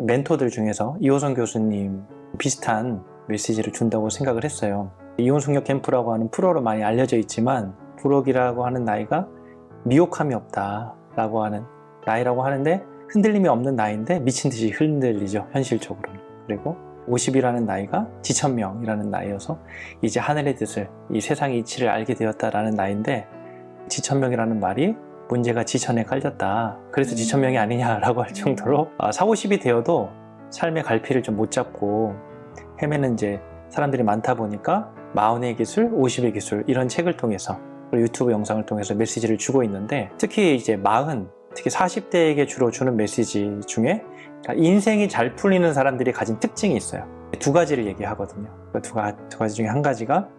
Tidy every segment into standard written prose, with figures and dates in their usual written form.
멘토들 중에서 이호선 교수님 비슷한 메시지를 준다고 생각을 했어요. 이혼숙녀 캠프라고 하는 프로로 많이 알려져 있지만 부록이라고 하는 나이가 미혹함이 없다 라고 하는 나이라고 하는데 흔들림이 없는 나이인데 미친 듯이 흔들리죠, 현실적으로는. 그리고 50이라는 나이가 지천명이라는 나이여서 이제 하늘의 뜻을, 이 세상의 이치를 알게 되었다라는 나이인데, 지천명이라는 말이 문제가 지천에 깔렸다, 그래서 지천명이 아니냐라고 할 정도로 40, 50이 되어도 삶의 갈피를 좀 못 잡고 헤매는 이제 사람들이 많다 보니까 40의 기술, 50의 기술 이런 책을 통해서, 그리고 유튜브 영상을 통해서 메시지를 주고 있는데, 특히 이제 40, 특히 40대에게 주로 주는 메시지 중에 인생이 잘 풀리는 사람들이 가진 특징이 있어요. 두 가지를 얘기하거든요. 그 두 가지 중에 한 가지가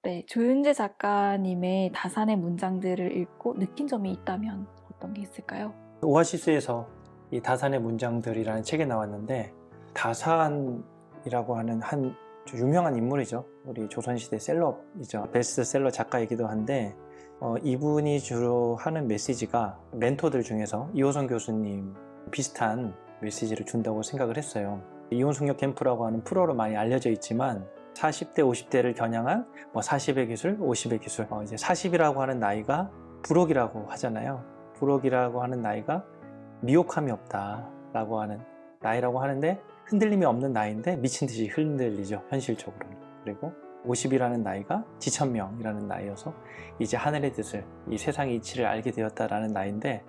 네, 조윤재 작가님의 다산의 문장들을 읽고 느낀 점이 있다면 어떤 게 있을까요? 오아시스에서 이 다산의 문장들이라는 책이 나왔는데, 다산이라고 하는 한 유명한 인물이죠. 우리 조선시대 셀럽이죠. 베스트셀러 작가이기도 한데, 이분이 주로 하는 메시지가 멘토들 중에서 이호선 교수님 비슷한 메시지를 준다고 생각을 했어요. 이혼숙녀 캠프라고 하는 프로로 많이 알려져 있지만 40대, 50대를 겨냥한 40의 기술, 50의 기술, 이제 40이라고 하는 나이가 부록이라고 하잖아요. 부록이라고 하는 나이가 미혹함이 없다 라고 하는 나이라고 하는데 흔들림이 없는 나이인데 미친 듯이 흔들리죠, 현실적으로는. 그리고 50이라는 나이가 지천명이라는 나이여서 이제 하늘의 뜻을, 이 세상의 이치를 알게 되었다라는 나이인데,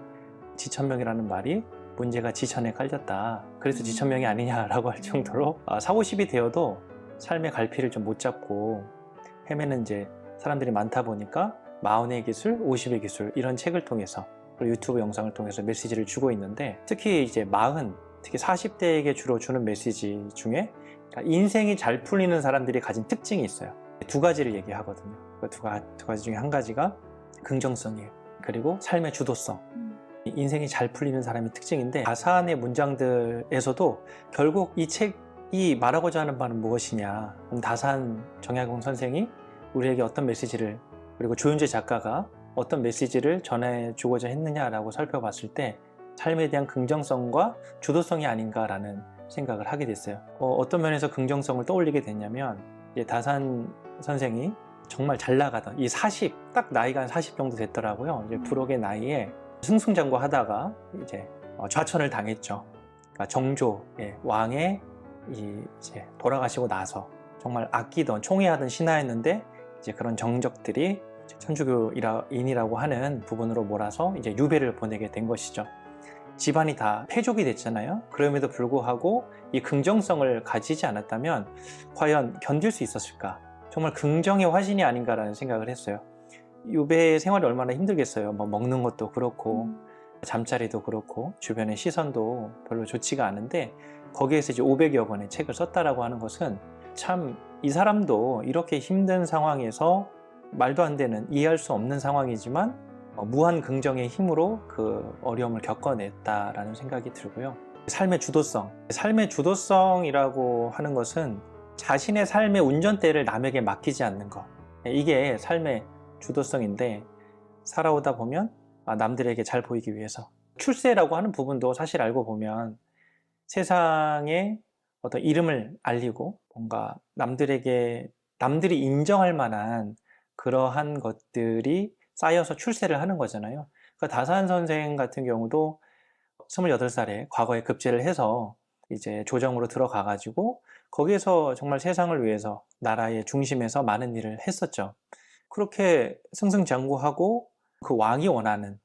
지천명이라는 말이 문제가 지천에 깔렸다, 그래서 지천명이 아니냐라고 할 정도로 40, 50이 되어도 삶의 갈피를 좀 못 잡고 헤매는 이제 사람들이 많다 보니까 40의 기술, 50의 기술 이런 책을 통해서, 그리고 유튜브 영상을 통해서 메시지를 주고 있는데, 특히 이제 40, 특히 40대에게 주로 주는 메시지 중에 인생이 잘 풀리는 사람들이 가진 특징이 있어요. 두 가지를 얘기하거든요. 그 두 가지 중에 한 가지가 긍정성이에요. 그리고 삶의 주도성. 인생이 잘 풀리는 사람의 특징인데, 다산의 문장들에서도 결국 이 책이 말하고자 하는 바는 무엇이냐, 다산 정약용 선생이 우리에게 어떤 메시지를, 그리고 조윤재 작가가 어떤 메시지를 전해주고자 했느냐라고 살펴봤을 때 삶에 대한 긍정성과 주도성이 아닌가라는 생각을 하게 됐어요. 어떤 면에서 긍정성을 떠올리게 됐냐면, 이제 다산 선생이 정말 잘 나가던 이 40, 딱 나이가 한 40 정도 됐더라고요. 이제 부록의 나이에 승승장구하다가 이제 좌천을 당했죠. 그러니까 정조의 왕의 이제 돌아가시고 나서 정말 아끼던 총애하던 신하였는데, 이제 그런 정적들이 천주교인이라고 하는 부분으로 몰아서 이제 유배를 보내게 된 것이죠. 집안이 다 패족이 됐잖아요. 그럼에도 불구하고 이 긍정성을 가지지 않았다면 과연 견딜 수 있었을까? 정말 긍정의 화신이 아닌가라는 생각을 했어요. 유배 생활이 얼마나 힘들겠어요. 먹는 것도 그렇고 잠자리도 그렇고 주변의 시선도 별로 좋지가 않은데, 거기에서 이제 500여 권의 책을 썼다라고 하는 것은 참 이 사람도 이렇게 힘든 상황에서 말도 안 되는, 이해할 수 없는 상황이지만 무한 긍정의 힘으로 그 어려움을 겪어냈다라는 생각이 들고요. 삶의 주도성. 삶의 주도성이라고 하는 것은 자신의 삶의 운전대를 남에게 맡기지 않는 것. 이게 삶의 주도성인데, 살아오다 보면 남들에게 잘 보이기 위해서 출세라고 하는 부분도 사실 알고 보면 세상에 어떤 이름을 알리고 뭔가 남들이 인정할 만한 그러한 것들이 쌓여서 출세를 하는 거잖아요. 그러니까 다산 선생 같은 경우도 28살에 과거에 급제를 해서 이제 조정으로 들어가가지고 거기에서 정말 세상을 위해서 나라의 중심에서 많은 일을 했었죠. 그렇게 승승장구하고 그 왕이 원하는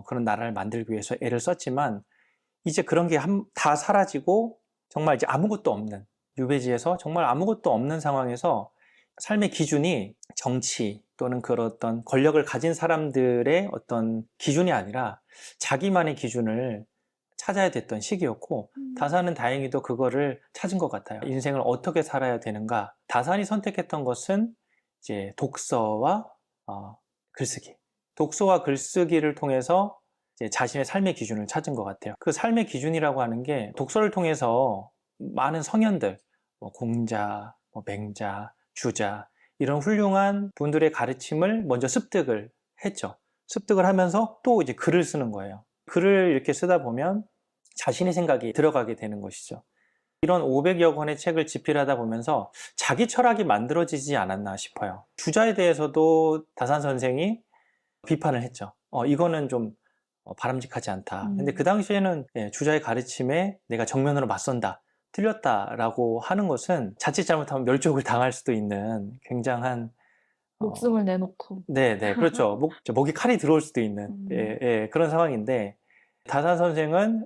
그런 나라를 만들기 위해서 애를 썼지만, 이제 그런 게 다 사라지고 정말 이제 아무것도 없는, 유배지에서 정말 아무것도 없는 상황에서 삶의 기준이 정치 또는 그런 어떤 권력을 가진 사람들의 어떤 기준이 아니라 자기만의 기준을 찾아야 됐던 시기였고, 다산은 다행히도 그거를 찾은 것 같아요. 인생을 어떻게 살아야 되는가. 다산이 선택했던 것은 이제 독서와 글쓰기. 독서와 글쓰기를 통해서 이제 자신의 삶의 기준을 찾은 것 같아요. 그 삶의 기준이라고 하는 게 독서를 통해서 많은 성현들, 공자, 맹자, 주자 이런 훌륭한 분들의 가르침을 먼저 습득을 했죠. 습득을 하면서 또 이제 글을 쓰는 거예요. 글을 이렇게 쓰다 보면 자신의 생각이 들어가게 되는 것이죠. 이런 500여 권의 책을 집필하다 보면서 자기 철학이 만들어지지 않았나 싶어요. 주자에 대해서도 다산 선생이 비판을 했죠. 이거는 좀 바람직하지 않다. 근데 그 당시에는 주자의 가르침에 내가 정면으로 맞선다, 틀렸다라고 하는 것은 자칫 잘못하면 멸족을 당할 수도 있는 굉장한 목숨을 내놓고. 네네, 그렇죠. 목에 칼이 들어올 수도 있는 그런 상황인데, 다산 선생은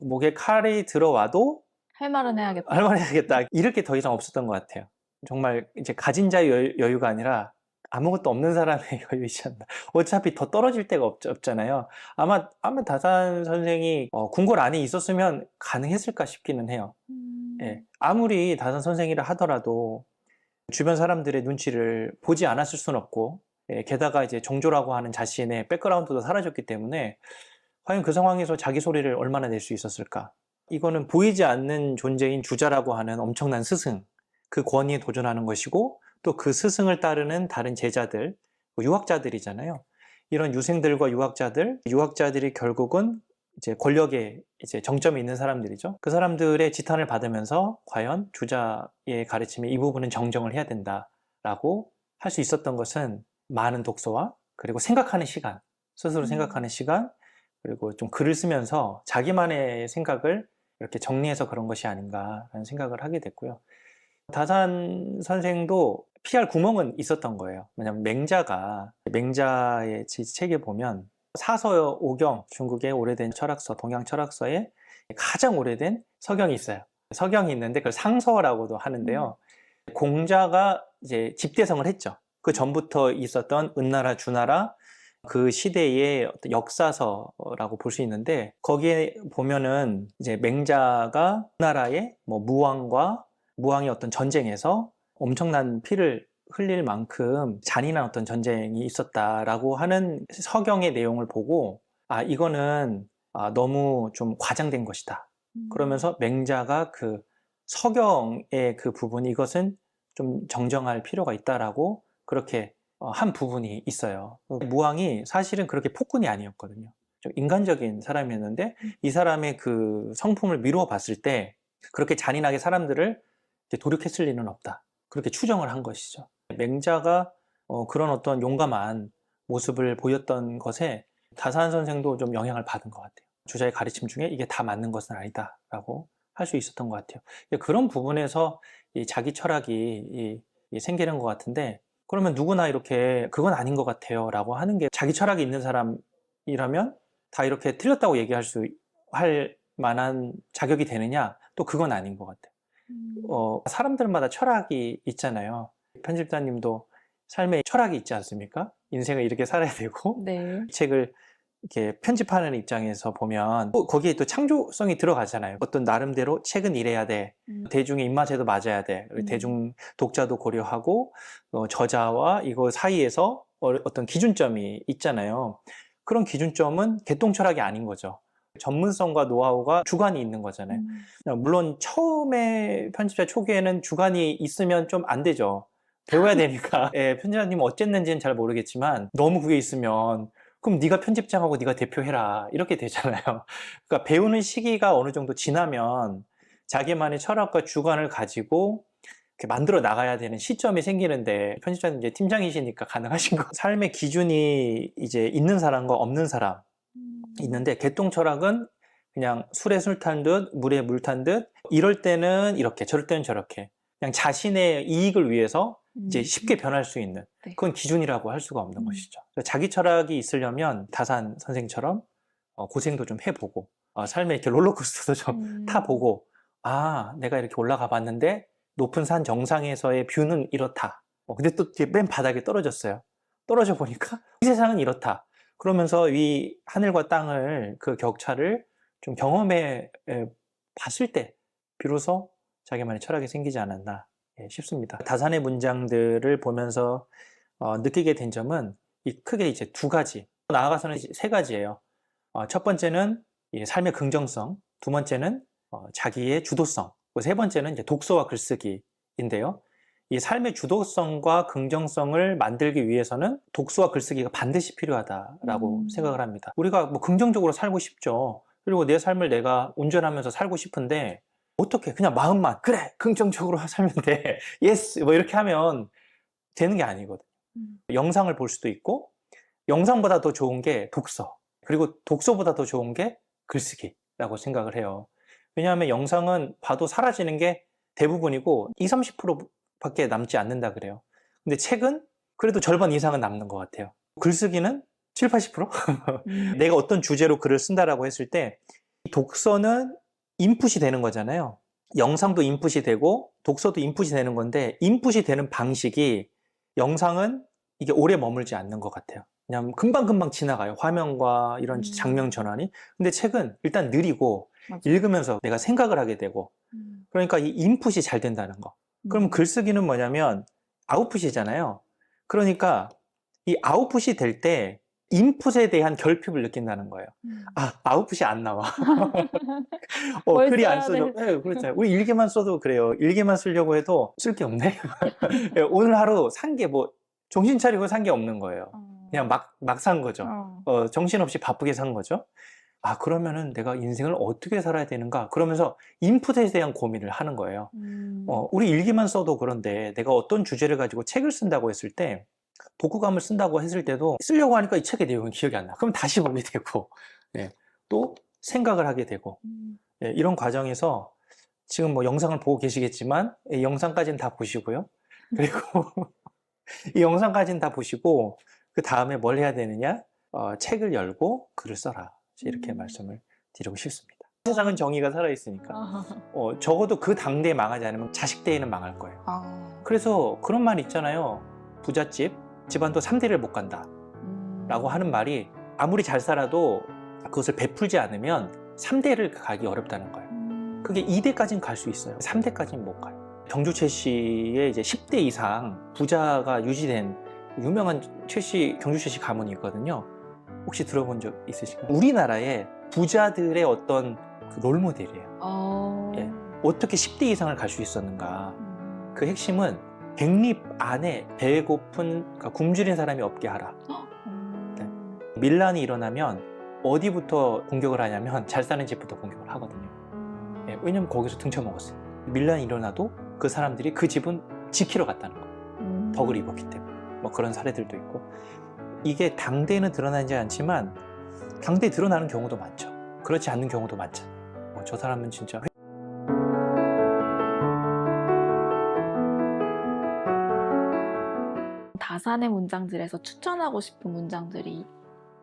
목에 칼이 들어와도 할 말은 해야겠다. 할 말 해야겠다, 이럴 게 더 이상 없었던 것 같아요. 정말 이제 가진 자의 여유가 아니라 아무것도 없는 사람의 여유이지 않나. 어차피 더 떨어질 데가 없잖아요. 아마 다산 선생이 궁궐 안에 있었으면 가능했을까 싶기는 해요. 예, 아무리 다산 선생이라 하더라도 주변 사람들의 눈치를 보지 않았을 수는 없고, 게다가 이제 정조라고 하는 자신의 백그라운드도 사라졌기 때문에 과연 그 상황에서 자기 소리를 얼마나 낼 수 있었을까? 이거는 보이지 않는 존재인 주자라고 하는 엄청난 스승, 그 권위에 도전하는 것이고, 또 그 스승을 따르는 다른 제자들, 유학자들이잖아요. 이런 유생들과 유학자들이 결국은 이제 권력의 이제 정점에 있는 사람들이죠. 그 사람들의 지탄을 받으면서 과연 주자의 가르침에 이 부분은 정정을 해야 된다라고 할 수 있었던 것은 많은 독서와 그리고 생각하는 시간, 스스로 생각하는 시간, 그리고 좀 글을 쓰면서 자기만의 생각을 이렇게 정리해서 그런 것이 아닌가라는 생각을 하게 됐고요. 다산 선생도 피할 구멍은 있었던 거예요. 왜냐하면 맹자의 책에 보면 사서 오경, 중국의 오래된 철학서, 동양 철학서에 가장 오래된 서경이 있어요. 서경이 있는데 그걸 상서라고도 하는데요. 공자가 이제 집대성을 했죠. 그 전부터 있었던 은나라, 주나라 그 시대의 어떤 역사서라고 볼 수 있는데, 거기에 보면은 이제 맹자가 나라의 무왕의 어떤 전쟁에서 엄청난 피를 흘릴 만큼 잔인한 어떤 전쟁이 있었다라고 하는 서경의 내용을 보고, 이거는 너무 좀 과장된 것이다. 그러면서 맹자가 그 서경의 그 부분, 이것은 좀 정정할 필요가 있다라고 그렇게 한 부분이 있어요. 무왕이 사실은 그렇게 폭군이 아니었거든요. 좀 인간적인 사람이었는데, 이 사람의 그 성품을 미루어 봤을 때 그렇게 잔인하게 사람들을 도륙했을 리는 없다, 그렇게 추정을 한 것이죠. 맹자가 그런 어떤 용감한 모습을 보였던 것에 다산 선생도 좀 영향을 받은 것 같아요. 주자의 가르침 중에 이게 다 맞는 것은 아니다라고 할 수 있었던 것 같아요. 그런 부분에서 이 자기 철학이 생기는 것 같은데, 그러면 누구나 이렇게 그건 아닌 것 같아요 라고 하는 게 자기 철학이 있는 사람이라면 다 이렇게 틀렸다고 할 만한 자격이 되느냐? 또 그건 아닌 것 같아요. 사람들마다 철학이 있잖아요. 편집자님도 삶에 철학이 있지 않습니까? 인생을 이렇게 살아야 되고, 네. 책을 이렇게 편집하는 입장에서 보면 거기에 또 창조성이 들어가잖아요. 어떤 나름대로 책은 이래야 돼, 대중의 입맛에도 맞아야 돼, 대중 독자도 고려하고 저자와 이거 사이에서 어떤 기준점이 있잖아요. 그런 기준점은 개똥철학이 아닌 거죠. 전문성과 노하우가 주관이 있는 거잖아요. 물론 처음에 편집자 초기에는 주관이 있으면 좀 안 되죠. 배워야 되니까. 편집자님은 어쨌는지는 잘 모르겠지만 너무 그게 있으면 그럼 네가 편집장하고 네가 대표해라, 이렇게 되잖아요. 그러니까 배우는 시기가 어느 정도 지나면 자기만의 철학과 주관을 가지고 이렇게 만들어 나가야 되는 시점이 생기는데, 편집자님 이제 팀장이시니까 가능하신 거. 삶의 기준이 이제 있는 사람과 없는 사람 있는데, 개똥 철학은 그냥 술에 술 탄 듯 물에 물 탄 듯, 이럴 때는 이렇게 저럴 때는 저렇게, 그냥 자신의 이익을 위해서 이제 쉽게 변할 수 있는, 그건 기준이라고 할 수가 없는 것이죠. 자기 철학이 있으려면 다산 선생처럼 고생도 좀 해보고, 삶에 이렇게 롤러코스터도 좀 타보고, 내가 이렇게 올라가 봤는데 높은 산 정상에서의 뷰는 이렇다. 근데 또 맨 바닥에 떨어졌어요. 떨어져 보니까 이 세상은 이렇다. 그러면서 이 하늘과 땅을, 그 격차를 좀 경험해 봤을 때 비로소 자기만의 철학이 생기지 않았나 싶습니다. 다산의 문장들을 보면서 느끼게 된 점은 크게 이제 두 가지, 나아가서는 세 가지예요. 첫 번째는 삶의 긍정성, 두 번째는 자기의 주도성, 세 번째는 이제 독서와 글쓰기인데요. 이 삶의 주도성과 긍정성을 만들기 위해서는 독서와 글쓰기가 반드시 필요하다라고 생각을 합니다. 우리가 뭐 긍정적으로 살고 싶죠. 그리고 내 삶을 내가 운전하면서 살고 싶은데 어떻게 그냥 마음만 그래 긍정적으로 살면 돼 예스 뭐 이렇게 하면 되는 게 아니거든요. 영상을 볼 수도 있고 영상보다 더 좋은 게 독서, 그리고 독서보다 더 좋은 게 글쓰기라고 생각을 해요. 왜냐하면 영상은 봐도 사라지는 게 대부분이고 20, 30%밖에 남지 않는다 그래요. 근데 책은 그래도 절반 이상은 남는 것 같아요. 글쓰기는 7, 80%? 내가 어떤 주제로 글을 쓴다라고 했을 때 독서는 인풋이 되는 거잖아요. 영상도 인풋이 되고 독서도 인풋이 되는 건데 인풋이 되는 방식이 영상은 이게 오래 머물지 않는 것 같아요. 그냥 금방금방 지나가요. 화면과 이런 장면 전환이. 근데 책은 일단 느리고 맞아. 읽으면서 내가 생각을 하게 되고 그러니까 이 인풋이 잘 된다는 거. 그럼 글쓰기는 뭐냐면 아웃풋이잖아요. 그러니까 이 아웃풋이 될 때 인풋에 대한 결핍을 느낀다는 거예요. 아, 아웃풋이 안 나와. 뭘 글이 안 써야 써져. 돼? 네, 그렇잖아요. 우리 일기만 써도 그래요. 일기만 쓰려고 해도 쓸 게 없네. 예, 오늘 하루 산 게 뭐 정신 차리고 산 게 없는 거예요. 그냥 막 산 거죠. 정신없이 바쁘게 산 거죠. 아, 그러면은 내가 인생을 어떻게 살아야 되는가? 그러면서 인풋에 대한 고민을 하는 거예요. 우리 일기만 써도 그런데 내가 어떤 주제를 가지고 책을 쓴다고 했을 때 독후감을 쓴다고 했을 때도 쓰려고 하니까 이 책의 내용이 기억이 안 나. 그럼 다시 보게 되고 예, 또 생각을 하게 되고 예, 이런 과정에서 지금 뭐 영상을 보고 계시겠지만 이 영상까지는 다 보시고요. 그리고 이 영상까지는 다 보시고 그 다음에 뭘 해야 되느냐? 책을 열고 글을 써라. 이렇게 말씀을 드리고 싶습니다. 세상은 정의가 살아있으니까 적어도 그 당대에 망하지 않으면 자식 때에는 망할 거예요. 그래서 그런 말 있잖아요. 부잣집 집안도 3대를 못 간다 라고 하는 말이 아무리 잘 살아도 그것을 베풀지 않으면 3대를 가기 어렵다는 거예요. 그게 2대까지는 갈 수 있어요. 3대까지는 못 가요. 경주최 씨의 이제 10대 이상 부자가 유지된 유명한 경주최 씨 가문이 있거든요. 혹시 들어본 적 있으신가요? 우리나라의 부자들의 어떤 그 롤모델이에요. 예. 어떻게 10대 이상을 갈 수 있었는가. 그 핵심은 백립 안에 배고픈 그러니까 굶주린 사람이 없게 하라. 네. 밀란이 일어나면 어디부터 공격을 하냐면 잘 사는 집부터 공격을 하거든요. 예. 왜냐면 거기서 등쳐먹었어요. 밀란이 일어나도 그 사람들이 그 집은 지키러 갔다는 거예요. 덕을 입었기 때문에. 뭐 그런 사례들도 있고. 이게 당대에는 드러나지 않지만 당대에 드러나는 경우도 많죠. 그렇지 않는 경우도 많잖아요. 저 사람은 진짜 다산의 문장들에서 추천하고 싶은 문장들이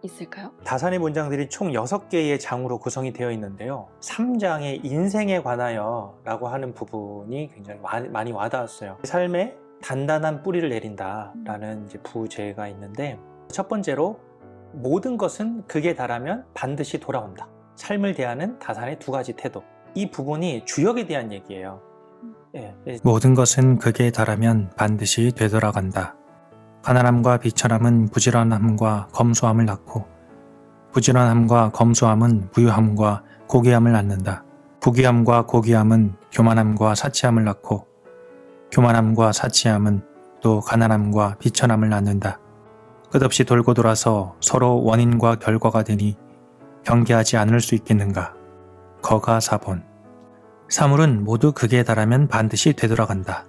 있을까요? 다산의 문장들이 총 6개의 장으로 구성이 되어 있는데요. 3장의 인생에 관하여 라고 하는 부분이 굉장히 많이 와닿았어요. 삶에 단단한 뿌리를 내린다라는 이제 부제가 있는데 첫 번째로 모든 것은 극에 달하면 반드시 돌아온다. 삶을 대하는 다산의 2가지 태도. 이 부분이 주역에 대한 얘기예요. 예. 모든 것은 극에 달하면 반드시 되돌아간다. 가난함과 비천함은 부지런함과 검소함을 낳고 부지런함과 검소함은 부유함과 고귀함을 낳는다. 부귀함과 고귀함은 교만함과 사치함을 낳고 교만함과 사치함은 또 가난함과 비천함을 낳는다. 끝없이 돌고 돌아서 서로 원인과 결과가 되니 경계하지 않을 수 있겠는가. 거가 사본. 사물은 모두 극에 달하면 반드시 되돌아간다.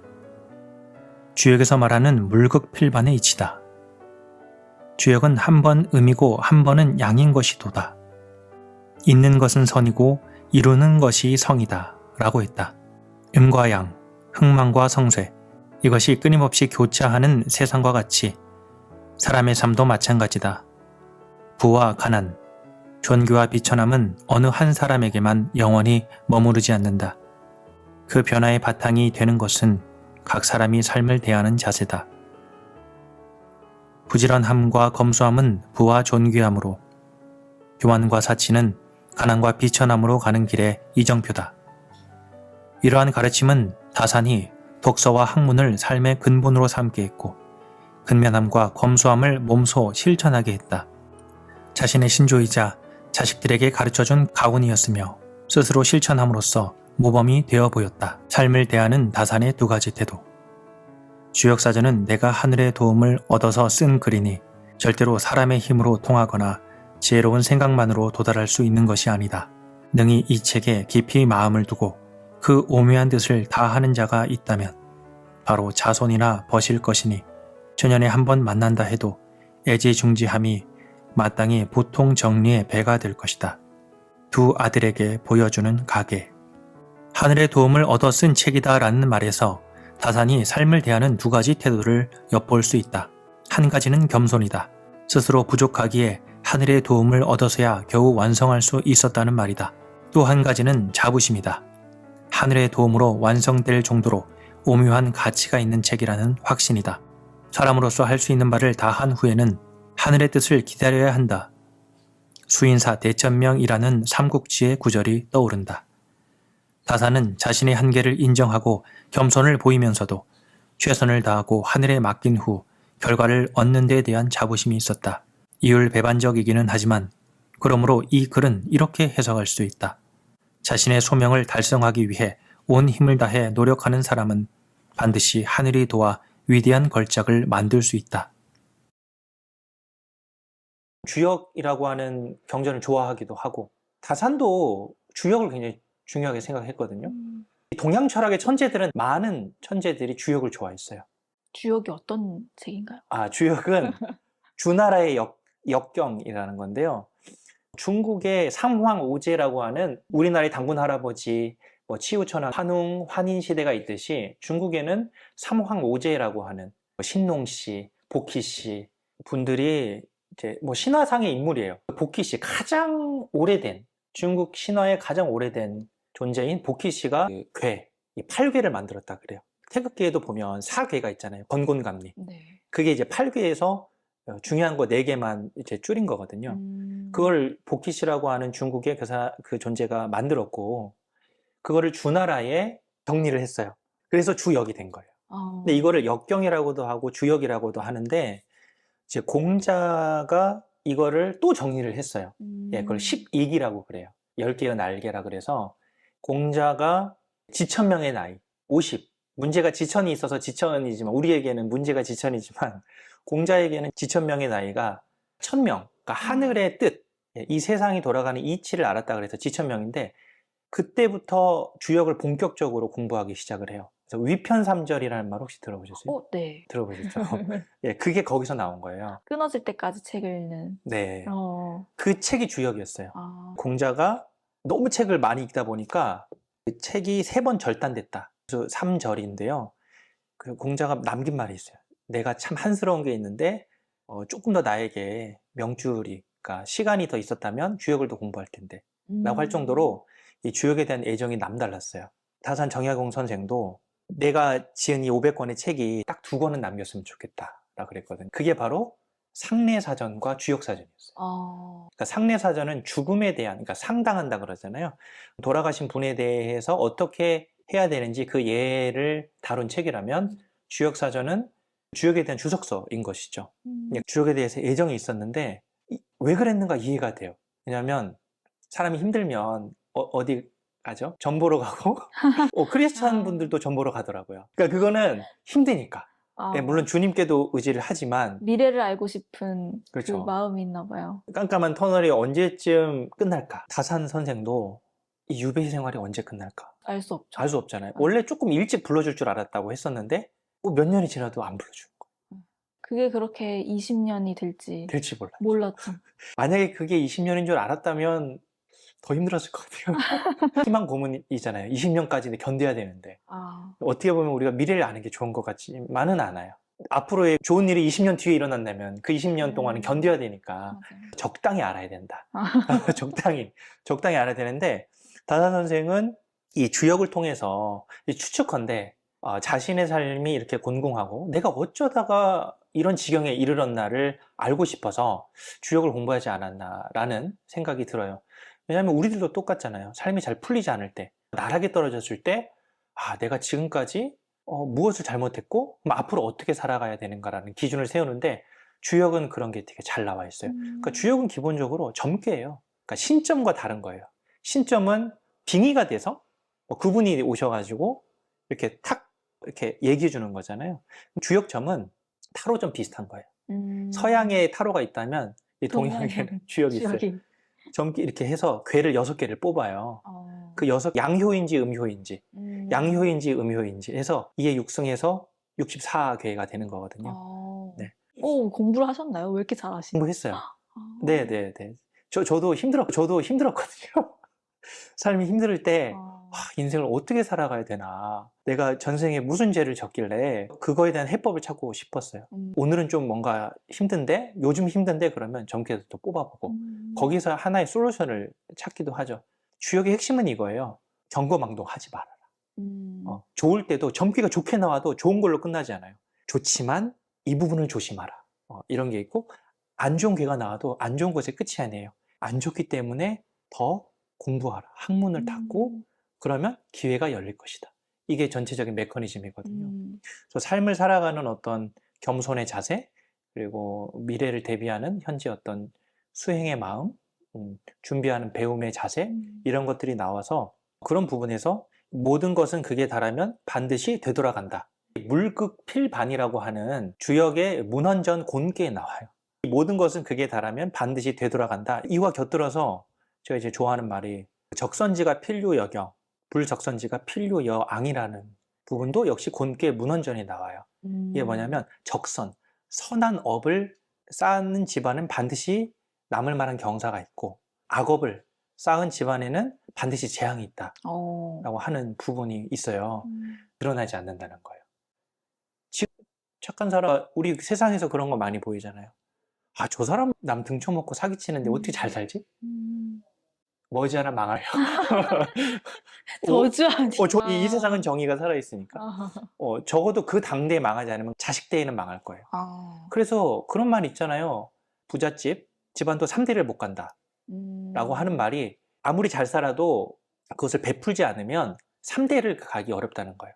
주역에서 말하는 물극필반의 이치다. 주역은 한 번 음이고 한 번은 양인 것이도다. 있는 것은 선이고 이루는 것이 성이다 라고 했다. 음과 양, 흥망과 성쇠, 이것이 끊임없이 교차하는 세상과 같이 사람의 삶도 마찬가지다. 부와 가난, 존귀와 비천함은 어느 한 사람에게만 영원히 머무르지 않는다. 그 변화의 바탕이 되는 것은 각 사람이 삶을 대하는 자세다. 부지런함과 검소함은 부와 존귀함으로, 교만과 사치는 가난과 비천함으로 가는 길의 이정표다. 이러한 가르침은 다산이 독서와 학문을 삶의 근본으로 삼게 했고 근면함과 검소함을 몸소 실천하게 했다. 자신의 신조이자 자식들에게 가르쳐준 가훈이었으며 스스로 실천함으로써 모범이 되어 보였다. 삶을 대하는 다산의 2가지 태도. 주역사전은 내가 하늘의 도움을 얻어서 쓴 글이니 절대로 사람의 힘으로 통하거나 지혜로운 생각만으로 도달할 수 있는 것이 아니다. 능히 이 책에 깊이 마음을 두고 그 오묘한 뜻을 다하는 자가 있다면 바로 자손이나 벗일 것이니 천년에 한 번 만난다 해도 애지중지함이 마땅히 보통 정리의 배가 될 것이다. 두 아들에게 보여주는 가계. 하늘의 도움을 얻어 쓴 책이다 라는 말에서 다산이 삶을 대하는 두 가지 태도를 엿볼 수 있다. 한 가지는 겸손이다. 스스로 부족하기에 하늘의 도움을 얻어서야 겨우 완성할 수 있었다는 말이다. 또 한 가지는 자부심이다. 하늘의 도움으로 완성될 정도로 오묘한 가치가 있는 책이라는 확신이다. 사람으로서 할 수 있는 바를 다 한 후에는 하늘의 뜻을 기다려야 한다. 수인사 대천명이라는 삼국지의 구절이 떠오른다. 다산은 자신의 한계를 인정하고 겸손을 보이면서도 최선을 다하고 하늘에 맡긴 후 결과를 얻는 데에 대한 자부심이 있었다. 이율배반적이기는 하지만 그러므로 이 글은 이렇게 해석할 수 있다. 자신의 소명을 달성하기 위해 온 힘을 다해 노력하는 사람은 반드시 하늘이 도와 위대한 걸작을 만들 수 있다. 주역이라고 하는 경전을 좋아하기도 하고 다산도 주역을 굉장히 중요하게 생각했거든요. 동양 철학의 천재들은 많은 천재들이 주역을 좋아했어요. 주역이 어떤 책인가요? 주역은 주나라의 역경이라는 건데요. 중국의 삼황오제라고 하는 우리나라의 당군 할아버지, 치우천왕, 환웅, 환인시대가 있듯이 중국에는 삼황오제라고 하는 신농씨, 복희씨 분들이 이제 신화상의 인물이에요. 복희씨 가장 오래된 중국 신화의 가장 오래된 존재인 복희씨가 괴, 이 8괴를 만들었다 그래요. 태극기에도 보면 4괴가 있잖아요. 건곤감리. 네. 그게 이제 8괴에서 중요한 거 4개만 이제 줄인 거거든요. 그걸 복희씨라고 하는 중국의 그 존재가 만들었고, 그거를 주나라에 정리를 했어요. 그래서 주역이 된 거예요. 근데 이거를 역경이라고도 하고 주역이라고도 하는데, 이제 공자가 이거를 또 정리를 했어요. 그걸 12기라고 그래요. 10개의 날개라 그래서, 공자가 지천명의 나이, 50. 문제가 지천이 있어서 지천이지만, 우리에게는 문제가 지천이지만, 공자에게는 지천명의 나이가 1000명, 그러니까 하늘의 뜻, 이 세상이 돌아가는 이치를 알았다 그래서 지천명인데, 그때부터 주역을 본격적으로 공부하기 시작을 해요. 그래서 위편삼절이라는 말 혹시 들어보셨어요? 네. 들어보셨죠? 그게 거기서 나온 거예요. 끊어질 때까지 책을 읽는. 네. 그 책이 주역이었어요. 공자가 너무 책을 많이 읽다 보니까 그 책이 3번 절단됐다. 그래서 3절인데요. 그 공자가 남긴 말이 있어요. 내가 참 한스러운 게 있는데 조금 더 나에게 명줄이, 그러니까 시간이 더 있었다면 주역을 더 공부할 텐데 라고 할 정도로 이 주역에 대한 애정이 남달랐어요. 다산 정약용 선생도 내가 지은 이 500권의 책이 딱 2권은 남겼으면 좋겠다 라고 그랬거든요. 그게 바로 상례사전과 주역사전이었어요. 그러니까 상례사전은 죽음에 대한, 그러니까 상당한다 그러잖아요. 돌아가신 분에 대해서 어떻게 해야 되는지 그 예를 다룬 책이라면, 주역사전은 주역에 대한 주석서인 것이죠. 주역에 대해서 애정이 있었는데 왜 그랬는가 이해가 돼요. 왜냐하면 사람이 힘들면 어디 가죠? 전 보러 가고 크리스찬 분들도 전 보러 가더라고요. 그러니까 그거는 힘드니까. 물론 주님께도 의지를 하지만 미래를 알고 싶은 그렇죠. 그 마음이 있나 봐요. 깜깜한 터널이 언제쯤 끝날까? 다산 선생도 이 유배 생활이 언제 끝날까? 알 수 없죠. 알 수 없잖아요. 원래 조금 일찍 불러줄 줄 알았다고 했었는데 몇 년이 지나도 안 불러주는 거예요. 그게 그렇게 20년이 될지 몰랐죠. 만약에 그게 20년인 줄 알았다면 더 힘들었을 것 같아요. 희망 고문이잖아요. 20년까지 견뎌야 되는데. 어떻게 보면 우리가 미래를 아는 게 좋은 것 같지만은 않아요. 앞으로의 좋은 일이 20년 뒤에 일어난다면 그 20년 동안은 견뎌야 되니까 적당히 알아야 된다. 적당히 알아야 되는데, 다산 선생은 이 주역을 통해서 추측컨대 자신의 삶이 이렇게 곤궁하고 내가 어쩌다가 이런 지경에 이르렀나를 알고 싶어서 주역을 공부하지 않았나라는 생각이 들어요. 왜냐하면 우리들도 똑같잖아요. 삶이 잘 풀리지 않을 때, 나락에 떨어졌을 때, 내가 지금까지 무엇을 잘못했고 그럼 앞으로 어떻게 살아가야 되는가라는 기준을 세우는데, 주역은 그런 게 되게 잘 나와 있어요. 그러니까 주역은 기본적으로 점괘예요. 그러니까 신점과 다른 거예요. 신점은 빙의가 돼서 그분이 오셔가지고 이렇게 탁 이렇게 얘기해 주는 거잖아요. 주역점은 타로 좀 비슷한 거예요. 음. 서양에 타로가 있다면 이 동양에는 동양에는 주역이 있어요. 주역이. 점기 이렇게 해서 괴를 6개를 뽑아요. 그 양효인지 음효인지, 양효인지 음효인지 해서 2의 6승에서 64괴가 되는 거거든요. 네. 오, 공부를 하셨나요? 왜 이렇게 잘하시나요? 공부했어요. 네네네. 저도 힘들었거든요. 삶이 힘들 때 인생을 어떻게 살아가야 되나, 내가 전생에 무슨 죄를 졌길래 그거에 대한 해법을 찾고 싶었어요. 오늘은 좀 뭔가 힘든데, 요즘 힘든데 그러면 점괘도 또 뽑아보고 거기서 하나의 솔루션을 찾기도 하죠. 주역의 핵심은 이거예요. 경거망동하지 말아라. 좋을 때도 점괘가 좋게 나와도 좋은 걸로 끝나지 않아요. 좋지만 이 부분을 조심하라. 이런 게 있고, 안 좋은 괴가 나와도 안 좋은 것에 끝이 아니에요. 안 좋기 때문에 더 공부하라. 학문을 닦고 그러면 기회가 열릴 것이다. 이게 전체적인 메커니즘이거든요. 그래서 삶을 살아가는 어떤 겸손의 자세, 그리고 미래를 대비하는 현재 어떤 수행의 마음, 준비하는 배움의 자세, 이런 것들이 나와서 그런 부분에서 모든 것은 극에 달하면 반드시 되돌아간다. 물극필반이라고 하는 주역의 문헌전 곤기에 나와요. 모든 것은 극에 달하면 반드시 되돌아간다. 이와 곁들여서 제가 이제 좋아하는 말이 적선지가 필요여경, 불적선지가 필요여앙이라는 부분도 역시 곤기의 문헌전에 나와요. 이게 뭐냐면 적선, 선한 업을 쌓는 집안은 반드시 남을 만한 경사가 있고, 악업을 쌓은 집안에는 반드시 재앙이 있다 라고 하는 부분이 있어요. 드러나지 않는다는 거예요. 지금 착한 사람, 우리 세상에서 그런 거 많이 보이잖아요. 아, 저 사람 남 등쳐먹고 사기치는데 어떻게 잘 살지? 머지않아 망해요. 저주하지. 이 세상은 정의가 살아있으니까. 적어도 그 당대에 망하지 않으면 자식 대에는 망할 거예요. 그래서 그런 말 있잖아요. 부잣집, 집안도 3대를 못 간다 라고 하는 말이, 아무리 잘 살아도 그것을 베풀지 않으면 3대를 가기 어렵다는 거예요.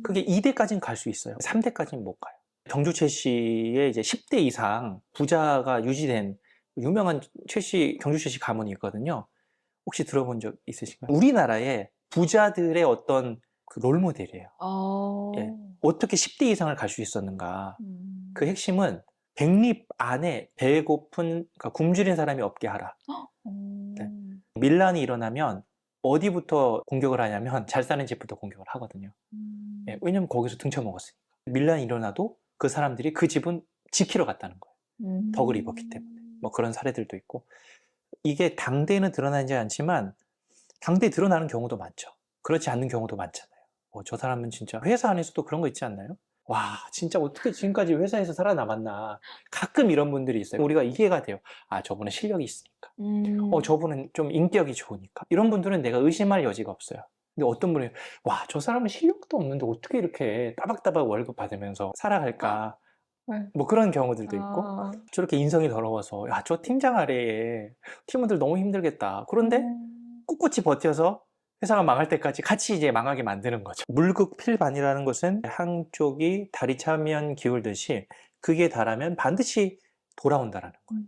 그게 2대까지는 갈 수 있어요. 3대까지는 못 가요. 경주 최씨의 이제 10대 이상 부자가 유지된 유명한 경주 최씨 가문이 있거든요. 혹시 들어본 적 있으신가요? 우리나라의 부자들의 어떤 그 롤모델이에요. 예. 어떻게 10대 이상을 갈 수 있었는가. 그 핵심은 백립 안에 배고픈, 그러니까 굶주린 사람이 없게 하라. 네. 밀란이 일어나면 어디부터 공격을 하냐면 잘 사는 집부터 공격을 하거든요. 예. 왜냐면 거기서 등쳐먹었으니까. 밀란이 일어나도 그 사람들이 그 집은 지키러 갔다는 거예요. 덕을 입었기 때문에. 뭐 그런 사례들도 있고. 이게 당대에는 드러나지 않지만 당대에 드러나는 경우도 많죠. 그렇지 않는 경우도 많잖아요. 저 사람은 진짜 회사 안에서도 그런 거 있지 않나요? 와, 진짜 어떻게 지금까지 회사에서 살아남았나. 가끔 이런 분들이 있어요. 우리가 이해가 돼요. 아, 저분은 실력이 있으니까. 저분은 좀 인격이 좋으니까. 이런 분들은 내가 의심할 여지가 없어요. 근데 어떤 분이, 와, 저 사람은 실력도 없는데 어떻게 이렇게 따박따박 월급 받으면서 살아갈까. 뭐 그런 경우들도 있고, 저렇게 인성이 더러워서, 야, 저 팀장 아래에 팀원들 너무 힘들겠다. 그런데 꿋꿋이 버텨서 회사가 망할 때까지 같이 이제 망하게 만드는 거죠. 물극필반이라는 것은 한쪽이 다리 차면 기울듯이 극에 달하면 반드시 돌아온다라는 거예요.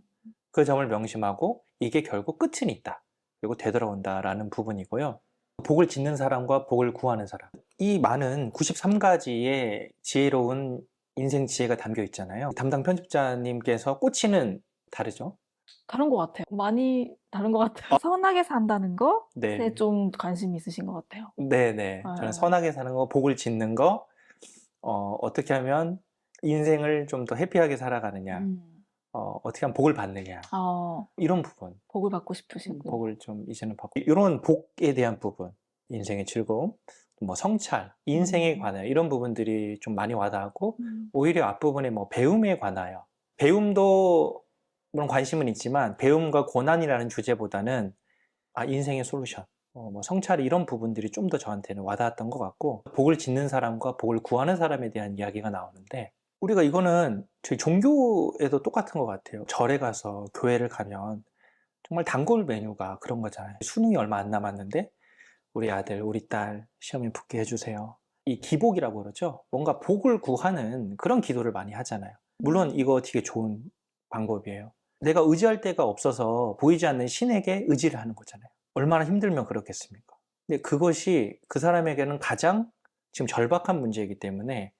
그 점을 명심하고 이게 결국 끝은 있다. 그리고 되돌아온다라는 부분이고요. 복을 짓는 사람과 복을 구하는 사람. 이 많은 93가지의 지혜로운 인생 지혜가 담겨 있잖아요. 담당 편집자님께서 꽂히는 다르죠? 다른 것 같아요. 많이 다른 것 같아요. 선하게 산다는 것에 네. 좀 관심이 있으신 것 같아요. 네네. 저는 선하게 사는 거, 복을 짓는 거, 어떻게 하면 인생을 좀 더 해피하게 살아가느냐, 어떻게 하면 복을 받느냐, 이런 부분. 복을 받고 싶으시고. 복을 좀 이제는 받고. 이런 복에 대한 부분, 인생의 즐거움, 뭐 성찰, 인생에 관하여 이런 부분들이 좀 많이 와닿았고, 오히려 앞부분에 뭐 배움에 관하여. 배움도 물론 관심은 있지만 배움과 고난이라는 주제보다는 인생의 솔루션, 뭐 성찰 이런 부분들이 좀 더 저한테는 와닿았던 것 같고, 복을 짓는 사람과 복을 구하는 사람에 대한 이야기가 나오는데, 우리가 이거는 저희 종교에도 똑같은 것 같아요. 절에 가서 교회를 가면 정말 단골 메뉴가 그런 거잖아요. 수능이 얼마 안 남았는데 우리 아들, 우리 딸 시험에 붙게 해주세요. 이 기복이라고 그러죠. 뭔가 복을 구하는 그런 기도를 많이 하잖아요. 물론 이거 되게 좋은 방법이에요. 내가 의지할 데가 없어서 보이지 않는 신에게 의지를 하는 거잖아요. 얼마나 힘들면 그렇겠습니까? 근데 그것이 그 사람에게는 가장 지금 절박한 문제이기 때문에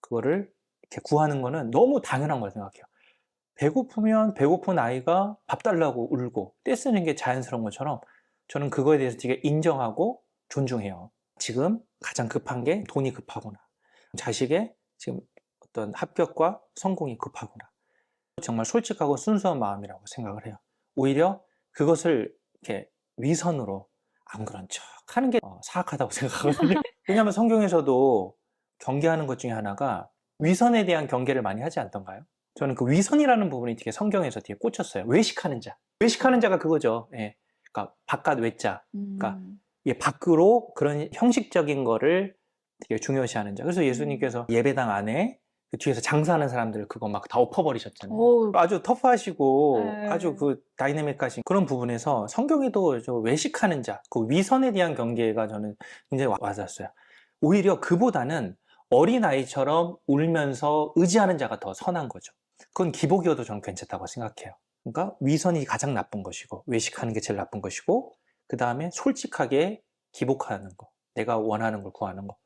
그거를 이렇게 구하는 거는 너무 당연한 걸 생각해요. 배고프면 배고픈 아이가 밥 달라고 울고 떼쓰는 게 자연스러운 것처럼 저는 그거에 대해서 되게 인정하고 존중해요. 지금 가장 급한 게 돈이 급하구나. 자식의 지금 어떤 합격과 성공이 급하구나. 정말 솔직하고 순수한 마음이라고 생각을 해요. 오히려 그것을 이렇게 위선으로 안 그런 척 하는 게 사악하다고 생각하거든요. 왜냐하면 성경에서도 경계하는 것 중에 하나가 위선에 대한 경계를 많이 하지 않던가요? 저는 그 위선이라는 부분이 되게 성경에서 되게 꽂혔어요. 외식하는 자. 외식하는 자가 그거죠. 예. 그러니까 바깥 외자. 그러니까 밖으로 그런 형식적인 거를 되게 중요시하는 자. 그래서 예수님께서 예배당 안에 그 뒤에서 장사하는 사람들 그거 막 다 엎어버리셨잖아요. 오, 아주 터프하시고 네. 아주 그 다이내믹하신 그런 부분에서 성경에도 저 외식하는 자, 그 위선에 대한 경계가 저는 굉장히 와닿았어요. 오히려 그보다는 어린아이처럼 울면서 의지하는 자가 더 선한 거죠. 그건 기복이어도 저는 괜찮다고 생각해요. 그러니까 위선이 가장 나쁜 것이고 외식하는 게 제일 나쁜 것이고 그 다음에 솔직하게 기복하는 거, 내가 원하는 걸 구하는 거,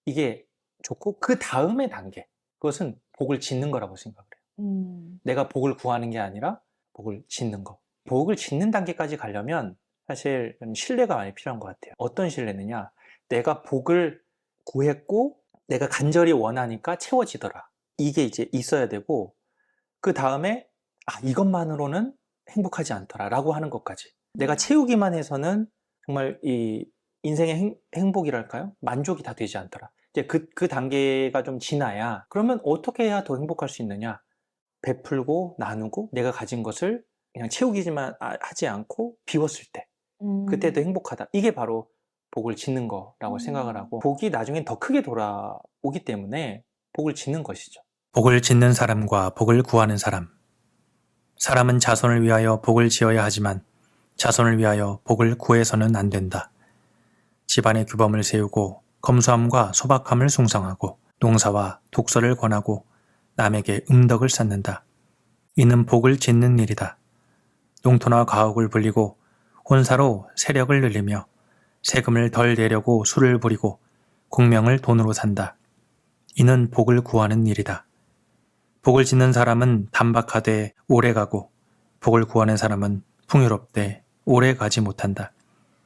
이게 좋고 그 다음의 단계, 그것은 복을 짓는 거라고 생각을 해요. 내가 복을 구하는 게 아니라 복을 짓는 거. 복을 짓는 단계까지 가려면 사실 신뢰가 많이 필요한 것 같아요. 어떤 신뢰느냐, 내가 복을 구했고 내가 간절히 원하니까 채워지더라, 이게 이제 있어야 되고, 그 다음에 이것만으로는 행복하지 않더라 라고 하는 것까지, 내가 채우기만 해서는 정말 이 인생의 행복이랄까요? 만족이 다 되지 않더라. 이제 그 단계가 좀 지나야, 그러면 어떻게 해야 더 행복할 수 있느냐? 베풀고 나누고 내가 가진 것을 그냥 채우기만 하지 않고 비웠을 때, 그때 더 행복하다. 이게 바로 복을 짓는 거라고 생각을 하고, 복이 나중엔 더 크게 돌아오기 때문에 복을 짓는 것이죠. 복을 짓는 사람과 복을 구하는 사람. 사람은 자손을 위하여 복을 지어야 하지만 자손을 위하여 복을 구해서는 안 된다. 집안의 규범을 세우고 검소함과 소박함을 숭상하고 농사와 독서를 권하고 남에게 음덕을 쌓는다. 이는 복을 짓는 일이다. 농토나 가옥을 불리고 혼사로 세력을 늘리며 세금을 덜 내려고 술을 부리고 공명을 돈으로 산다. 이는 복을 구하는 일이다. 복을 짓는 사람은 단박하되 오래가고 복을 구하는 사람은 풍요롭되 오래가지 못한다.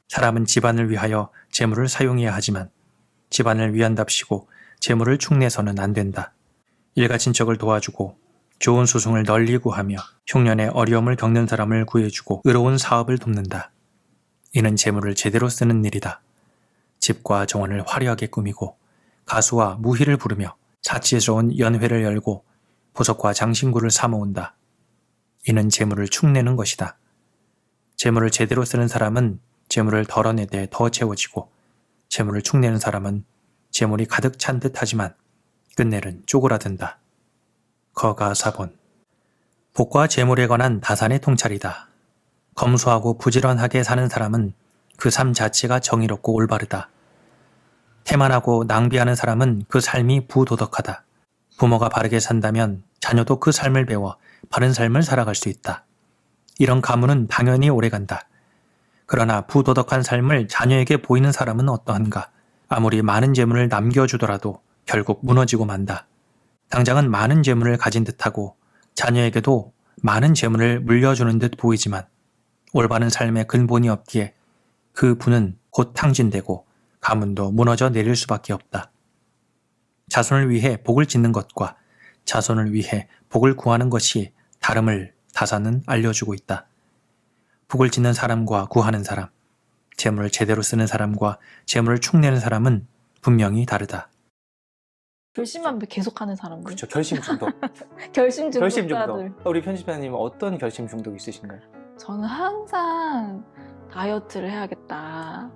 사람은 집안을 위하여 재물을 사용해야 하지만 집안을 위한답시고 재물을 축내서는 안 된다. 일가 친척을 도와주고 좋은 소송을 널리 구하며 흉년에 어려움을 겪는 사람을 구해주고 의로운 사업을 돕는다. 이는 재물을 제대로 쓰는 일이다. 집과 정원을 화려하게 꾸미고 가수와 무희를 부르며 사치스러운 연회를 열고 보석과 장신구를 사모은다. 이는 재물을 축내는 것이다. 재물을 제대로 쓰는 사람은 재물을 덜어내되 더 채워지고 재물을 축내는 사람은 재물이 가득 찬 듯하지만 끝내는 쪼그라든다. 거가사본. 복과 재물에 관한 다산의 통찰이다. 검소하고 부지런하게 사는 사람은 그 삶 자체가 정의롭고 올바르다. 태만하고 낭비하는 사람은 그 삶이 부도덕하다. 부모가 바르게 산다면 자녀도 그 삶을 배워 바른 삶을 살아갈 수 있다. 이런 가문은 당연히 오래간다. 그러나 부도덕한 삶을 자녀에게 보이는 사람은 어떠한가? 아무리 많은 재물을 남겨주더라도 결국 무너지고 만다. 당장은 많은 재물을 가진 듯하고 자녀에게도 많은 재물을 물려주는 듯 보이지만 올바른 삶의 근본이 없기에 그 부는 곧 탕진되고 가문도 무너져 내릴 수밖에 없다. 자손을 위해 복을 짓는 것과 자손을 위해 복을 구하는 것이 다름을 다산은 알려주고 있다. 복을 짓는 사람과 구하는 사람, 재물을 제대로 쓰는 사람과 재물을 축내는 사람은 분명히 다르다. 결심만 계속하는 사람들. 그렇죠. 결심 중독. 결심 결심 중독자들. 중독. 우리 편집자님은 어떤 결심 중독 있으신가요? 저는 항상 다이어트를 해야겠다.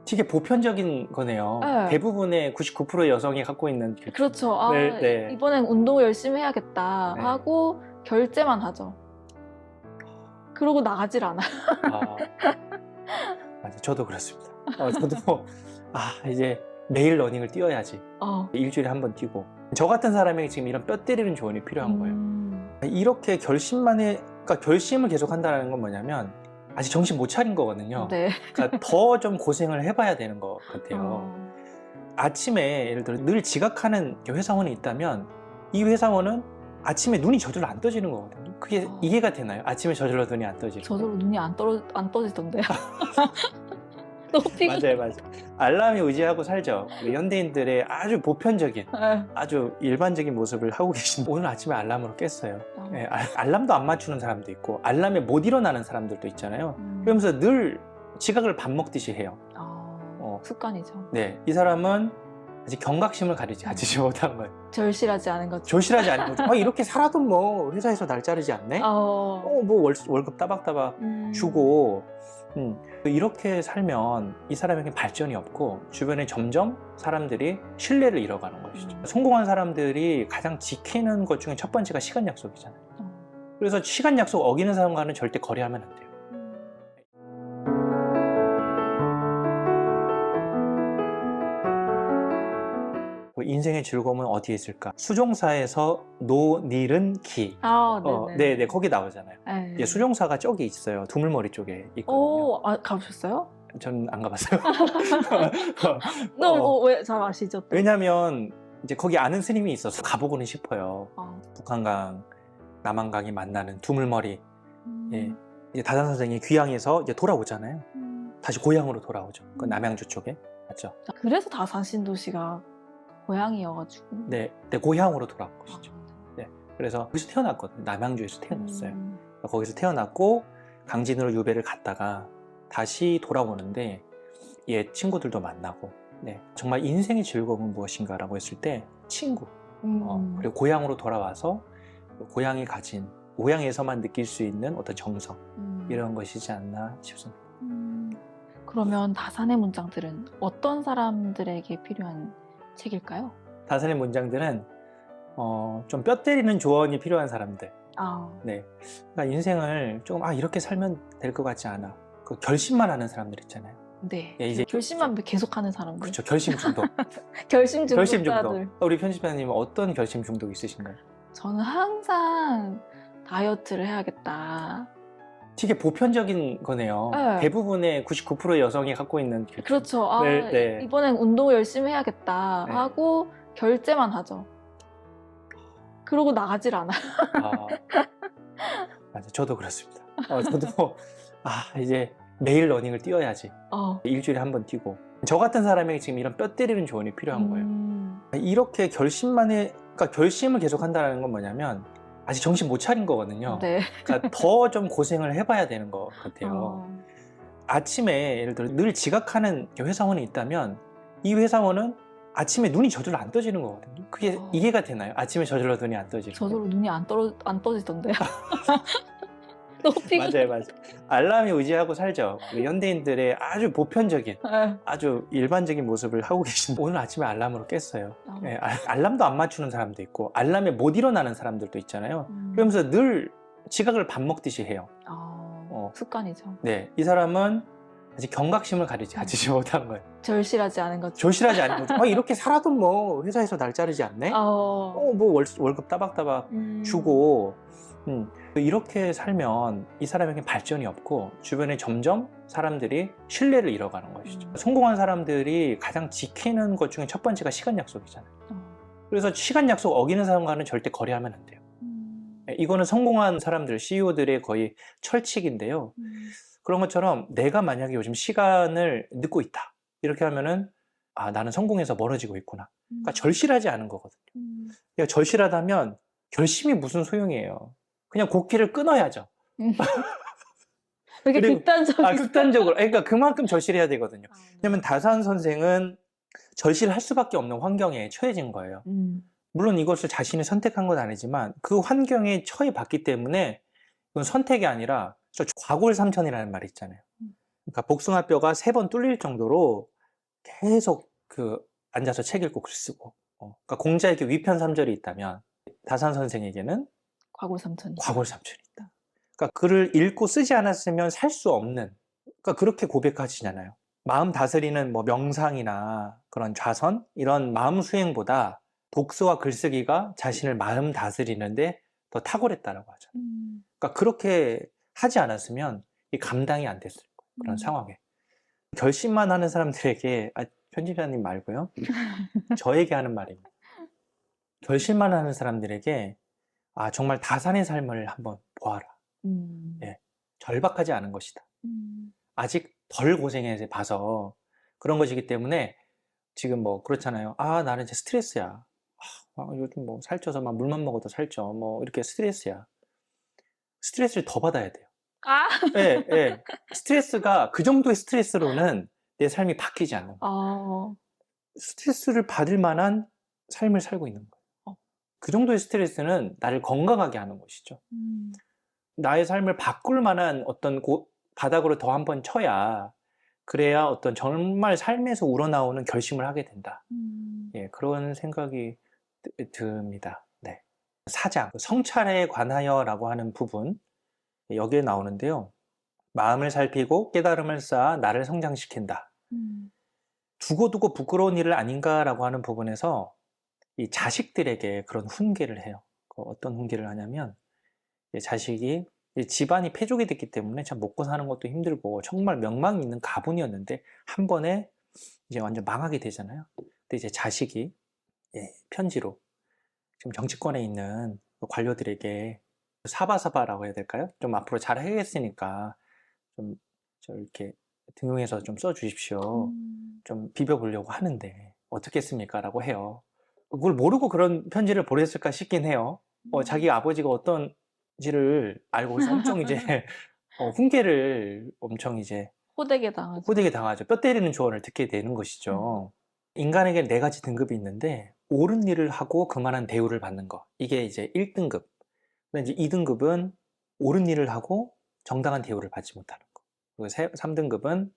되게 보편적인 거네요. 네. 대부분의 99%의 여성이 갖고 있는 결심. 그렇죠. 네. 이번엔 운동을 열심히 해야겠다 네. 하고 결제만 하죠. 그러고 나가질 않아요. 맞아, 저도 그렇습니다. 저도 이제 매일 러닝을 뛰어야지. 일주일에 한 번 뛰고. 저 같은 사람에게 지금 이런 뼈 때리는 조언이 필요한 거예요. 이렇게 그러니까 결심을 계속 한다는 건 뭐냐면 아직 정신 못 차린 거거든요. 네. 그러니까 더 좀 고생을 해봐야 되는 것 같아요. 아침에 예를 들어 늘 지각하는 회사원이 있다면 이 회사원은 아침에 눈이 저절로 안 떠지는 거거든요. 그게 이해가 되나요? 아침에 저절로 눈이 안 떠지는 거. 저절로 눈이 안 떠지던데요. 너무 피곤해. 맞아요. 알람이 의지하고 살죠. 우리 현대인들의 아주 보편적인, 아주 일반적인 모습을 하고 계신데 오늘 아침에 알람으로 깼어요. 예, 알람도 안 맞추는 사람도 있고 알람에 못 일어나는 사람들도 있잖아요. 그러면서 늘 지각을 밥 먹듯이 해요. 습관이죠. 네, 이 사람은 아직 경각심을 가지지 못한 거예요. 절실하지 않은 거죠. 절실하지 않은 거죠. 이렇게 살아도 뭐 회사에서 날 자르지 않네? 뭐 월급 따박따박 주고 이렇게 살면 이 사람에게 발전이 없고 주변에 점점 사람들이 신뢰를 잃어가는 것이죠. 성공한 사람들이 가장 지키는 것 중에 첫 번째가 시간 약속이잖아요. 그래서 시간 약속 어기는 사람과는 절대 거래하면 안 돼요. 인생의 즐거움은 어디에 있을까? 수종사에서 노닐은 기. 네네, 거기 나오잖아요. 예, 수종사가 저기 있어요. 두물머리 쪽에 있거든요. 가보셨어요? 저는 안 가봤어요. 왜 잘 아시죠? 또? 왜냐면 이제 거기 아는 스님이 있어서 가보고는 싶어요. 북한강, 남한강이 만나는 두물머리. 예, 이제 다산 선생이 귀향에서 이제 돌아오잖아요. 다시 고향으로 돌아오죠. 그 남양주 쪽에 맞죠? 그래서 다산 신도시가 고향이어가지고. 네, 고향으로 돌아온 것이죠. 네, 그래서 거기서 태어났거든요. 남양주에서 태어났어요. 거기서 태어났고 강진으로 유배를 갔다가 다시 돌아오는데 친구들도 만나고, 네, 정말 인생의 즐거움은 무엇인가라고 했을 때 친구, 그리고 고향으로 돌아와서 고향이 가진, 고향에서만 느낄 수 있는 어떤 정성, 이런 것이지 않나 싶습니다. 그러면 다산의 문장들은 어떤 사람들에게 필요한 책일까요? 다산의 문장들은 좀 뼈 때리는 조언이 필요한 사람들. 네, 그러니까 인생을 조금 이렇게 살면 될 것 같지 않아. 그 결심만 하는 사람들 있잖아요. 네, 예, 이제 결심만 계속하는 사람들. 그렇죠, 결심 중독. 결심 결심 중독자들. 중독. 우리 편집자님은 어떤 결심 중독 있으신가요? 저는 항상 다이어트를 해야겠다. 되게 보편적인 거네요. 네. 대부분의 99%의 여성이 갖고 있는 결심. 그렇죠. 네. 이번엔 운동을 열심히 해야겠다 네. 하고 결제만 하죠. 그러고 나가질 않아요. 맞아, 저도 그렇습니다. 저도 이제 매일 러닝을 뛰어야지. 일주일에 한 번 뛰고. 저 같은 사람에게 지금 이런 뼈 때리는 조언이 필요한 거예요. 이렇게 그러니까 결심을 계속 한다는 건 뭐냐면 아직 정신 못 차린 거거든요. 네. 그러니까 더 좀 고생을 해봐야 되는 것 같아요. 아침에 예를 들어 늘 지각하는 회사원이 있다면 이 회사원은 아침에 눈이 저절로 안 떠지는 거거든요. 그게 이해가 되나요? 아침에 저절로 눈이 안 떠지는 거. 저절로 눈이 안 떠지던데요. 너무 피곤해. 맞아요. 알람이 의지하고 살죠. 우리 현대인들의 아주 보편적인, 아주 일반적인 모습을 하고 계신데 오늘 아침에 알람으로 깼어요. 예, 알람도 안 맞추는 사람도 있고 알람에 못 일어나는 사람들도 있잖아요. 그러면서 늘 지각을 밥 먹듯이 해요. 습관이죠. 네, 이 사람은 아직 경각심을 가지지 못한 거예요. 절실하지 않은 거죠. 절실하지 않은 거죠. 이렇게 살아도 뭐 회사에서 날 자르지 않네? 뭐 월급 따박따박 주고. 이렇게 살면 이 사람에게 발전이 없고 주변에 점점 사람들이 신뢰를 잃어가는 것이죠. 성공한 사람들이 가장 지키는 것 중에 첫 번째가 시간 약속이잖아요. 그래서 시간 약속 어기는 사람과는 절대 거래하면 안 돼요. 이거는 성공한 사람들, CEO들의 거의 철칙인데요. 그런 것처럼 내가 만약에 요즘 시간을 늦고 있다, 이렇게 하면은 나는 성공해서 멀어지고 있구나. 그러니까 절실하지 않은 거거든요. 그러니까 절실하다면 결심이 무슨 소용이에요. 그냥 곡기를 끊어야죠. 되게 극단적이죠. 극단적으로. 그러니까 그만큼 절실해야 되거든요. 왜냐면 다산 선생은 절실할 수밖에 없는 환경에 처해진 거예요. 물론 이것을 자신이 선택한 건 아니지만 그 환경에 처해봤기 때문에 이건 선택이 아니라 과골삼천이라는 말이 있잖아요. 그러니까 복숭아뼈가 3번 뚫릴 정도로 계속 앉아서 책 읽고 글 쓰고. 그러니까 공자에게 위편삼절이 있다면 다산 선생에게는 과골삼천이 있다. 그러니까 글을 읽고 쓰지 않았으면 살 수 없는, 그러니까 그렇게 고백하시잖아요. 마음 다스리는 뭐 명상이나 그런 좌선 이런 마음 수행보다 독서와 글쓰기가 자신을 마음 다스리는데 더 탁월했다라고 하죠. 그러니까 그렇게 하지 않았으면 이 감당이 안 됐을 거예요. 그런 상황에 결심만 하는 사람들에게 편집자님 말고요. 저에게 하는 말입니다. 결실만 하는 사람들에게 정말 다산의 삶을 한번 보아라. 예, 절박하지 않은 것이다. 아직 덜 고생해서 봐서 그런 것이기 때문에 지금 뭐 그렇잖아요. 나는 이제 스트레스야. 요즘 뭐 살쪄서 막 물만 먹어도 살쪄. 뭐 이렇게 스트레스야. 스트레스를 더 받아야 돼요. 예, 예. 스트레스가 그 정도의 스트레스로는 내 삶이 바뀌지 않는 거예요. 스트레스를 받을 만한 삶을 살고 있는 거예요. 그 정도의 스트레스는 나를 건강하게 하는 것이죠. 나의 삶을 바꿀 만한 어떤 바닥으로 더 한번 쳐야 그래야 어떤 정말 삶에서 우러나오는 결심을 하게 된다. 예, 그런 생각이 듭니다. 네. 4장, 성찰에 관하여라고 하는 부분, 여기에 나오는데요. 마음을 살피고 깨달음을 쌓아 나를 성장시킨다. 두고두고 부끄러운 일을 아닌가라고 하는 부분에서 이 자식들에게 그런 훈계를 해요. 어떤 훈계를 하냐면, 자식이 집안이 패족이 됐기 때문에 참 먹고 사는 것도 힘들고 정말 명망이 있는 가문이었는데 한 번에 이제 완전 망하게 되잖아요. 근데 이제 자식이 편지로 지금 정치권에 있는 관료들에게 사바사바라고 해야 될까요? 좀 앞으로 잘 해야겠으니까 좀 이렇게 등용해서 좀 써주십시오. 좀 비벼보려고 하는데 어떻겠습니까? 라고 해요. 그걸 모르고 그런 편지를 보냈을까 싶긴 해요. 자기 아버지가 어떤지를 알고 그래서 엄청 이제 훈계를 엄청 이제 호되게 당하죠. 뼈 때리는 조언을 듣게 되는 것이죠. 인간에게 4가지 등급이 있는데 옳은 일을 하고 그만한 대우를 받는 거. 이게 이제 1등급. 근데 이제 2등급은 옳은 일을 하고 정당한 대우를 받지 못하는 거. 그리고 3등급은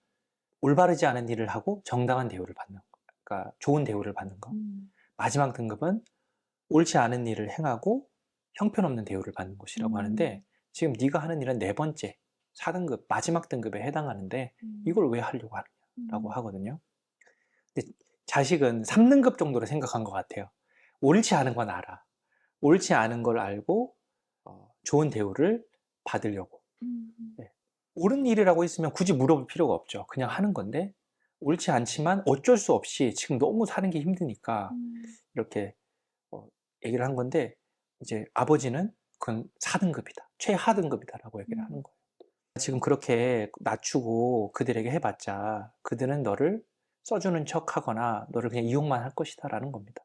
올바르지 않은 일을 하고 정당한 대우를 받는 거. 그러니까 좋은 대우를 받는 거. 마지막 등급은 옳지 않은 일을 행하고 형편없는 대우를 받는 것이라고 하는데 지금 네가 하는 일은 4번째, 4등급, 마지막 등급에 해당하는데 이걸 왜 하려고 하느냐라고 하거든요. 근데 자식은 3등급 정도로 생각한 것 같아요. 옳지 않은 건 알아. 옳지 않은 걸 알고 좋은 대우를 받으려고. 네. 옳은 일이라고 했으면 굳이 물어볼 필요가 없죠. 그냥 하는 건데 옳지 않지만 어쩔 수 없이 지금 너무 사는 게 힘드니까 이렇게 얘기를 한 건데 이제 아버지는 그건 4등급이다. 최하등급이다라고 얘기를 하는 거예요. 지금 그렇게 낮추고 그들에게 해봤자 그들은 너를 써주는 척 하거나 너를 그냥 이용만 할 것이다 라는 겁니다.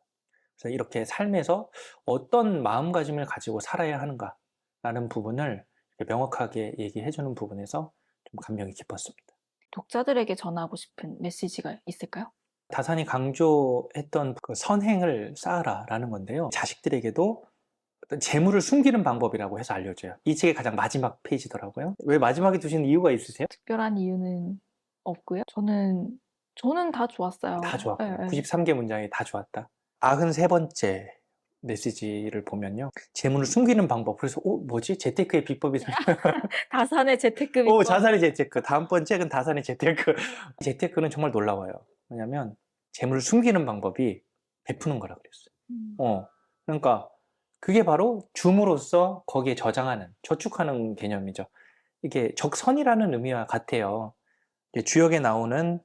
그래서 이렇게 삶에서 어떤 마음가짐을 가지고 살아야 하는가 라는 부분을 명확하게 얘기해 주는 부분에서 좀 감명이 깊었습니다. 독자들에게 전하고 싶은 메시지가 있을까요? 다산이 강조했던 그 선행을 쌓아라 라는 건데요. 자식들에게도 어떤 재물을 숨기는 방법이라고 해서 알려줘요. 이 책의 가장 마지막 페이지더라고요. 왜 마지막에 두시는 이유가 있으세요? 특별한 이유는 없고요. 저는 다 좋았어요. 다 좋았고 네, 네. 93개 문장이 다 좋았다. 93번째 메시지를 보면요. 재물을 숨기는 방법. 그래서 뭐지? 재테크의 비법이 다산의 재테크 비법. 자산의 재테크. 다음번 책은 다산의 재테크. 재테크는 정말 놀라워요. 왜냐면 재물을 숨기는 방법이 베푸는 거라 그랬어요. 그러니까 그게 바로 줌으로써 거기에 저장하는, 저축하는 개념이죠. 이게 적선이라는 의미와 같아요. 주역에 나오는